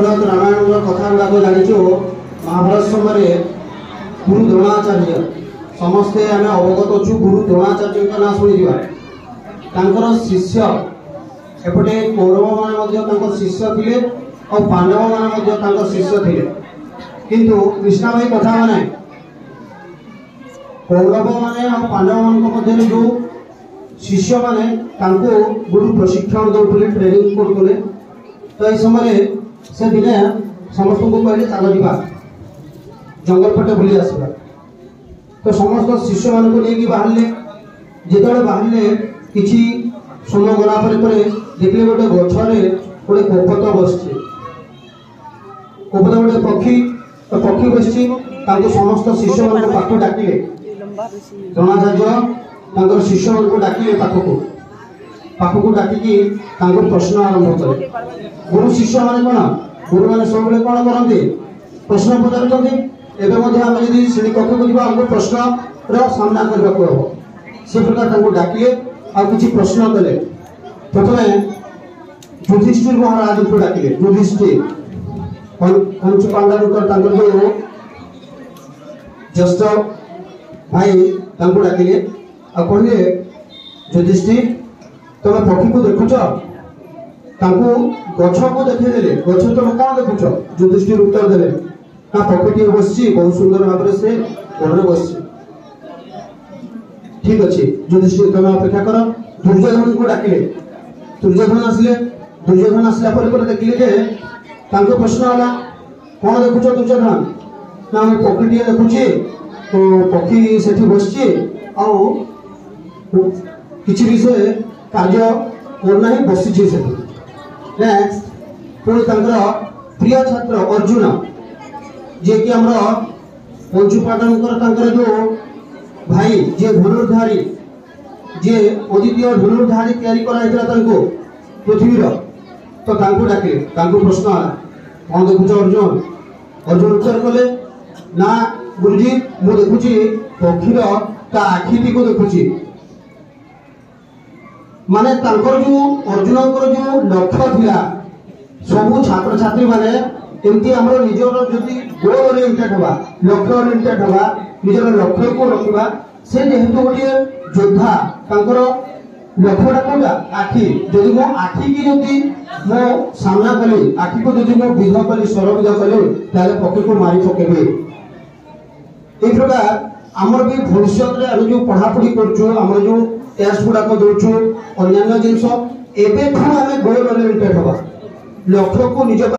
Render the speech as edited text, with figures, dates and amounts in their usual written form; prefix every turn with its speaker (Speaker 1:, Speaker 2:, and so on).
Speaker 1: महाभारत रामायण कथा गुड़ाक जाचु महाभारत समय गुरु द्रोणाचार्य समस्ते आम अवगत अच्छु गुरु द्रोणाचार्य ना शुणा शिष्य एपटे कौरव मान शिष्य थे और पांडव मान शिष्य थे किंतु कृष्णा भाई कथा माने कौरव माने और पांडव मान जो शिष्य माने गुरु प्रशिक्षण दौले ट्रेनिंग करते तो ये समय से दिने समस्त को कहले चल जा जंगल पटे बुली आसवा तो समस्त शिष्य मान को लेकिन बाहर जो बाहर किसी समय गला देखले गोटे गछरे गोटे कोपत बस कोपत गोटे पक्षी तो पक्षी बस समस्त शिष्य मान पाख डाकिले द्रोणाचार्य शिष्य मान डाकिले पाखक डाकिकी प्रश्न आरंभ कले गुरु शिष्य मान कौन गुरु मैंने सब कौन करते प्रश्न पचार श्रेणी कक्ष को आमको प्रश्न सामना करने को हम से प्रकार डाकिले आ कि प्रश्न कले प्रथम युधिष्ठिर महाराज को डाकिले युधिष्ठिर पंच पांडव जो ज्येष्ठ भाई डाकिले आ कहले युधिष्ठिर तुम पक्षी को देखुच गछ को देखदेले गछ तुम कौन देखुच युधिष्ठिर उत्तर देले ना पक्षी बस बहुत सुंदर भाव से घर बस ठीक अच्छे युधिष्ठिर तुम अपेक्षा कर दुर्योधन को डाकिले दुर्योधन आसिले दुर्योधन आसला देखिले प्रश्न है कौन देखुच दुर्योधन ना पक्षी देखुचे तो पक्षी से बस किसी विषय कार्य करना ही बसी से नेक्स्ट पुणी प्रिय छात्र अर्जुन जे कि आम पंचुपांडव जो भाई जे धनुर्धारी जे अद्वितीय धनुर्धारी तैयारी कराई पृथ्वीर तो डाकिले प्रश्न है कौन देखुच अर्जुन अर्जुन उत्तर कले ना गुरुजी मु देखुची पक्षीर आखिटी को देखुची माने जो अर्जुन जो लक्ष्य थिला सबू छात्र छात्री माने एमती हमरो निजर जदि गोल ओरिएंटेड हवा लक्ष्य ओरिएंटेड हवा निजर लक्ष्य को रखिबा से जेहेतु गोटे योद्धा तांकर लक्ष्यटा कोटा आखि जदि मो आखि की जदि मो सामना कली आखि को जदि मो विध कली सरविध कली ताले पक्षी को मारी पकेबे ए प्रकार आमर भी भविष्य रे हम जो पढ़ापढ़ी करछु हमर जो टेस्ट गुड़ा को दौचु अन्य जिनस एवं गोल ओरिएंटेड हवा लक्ष्य को निज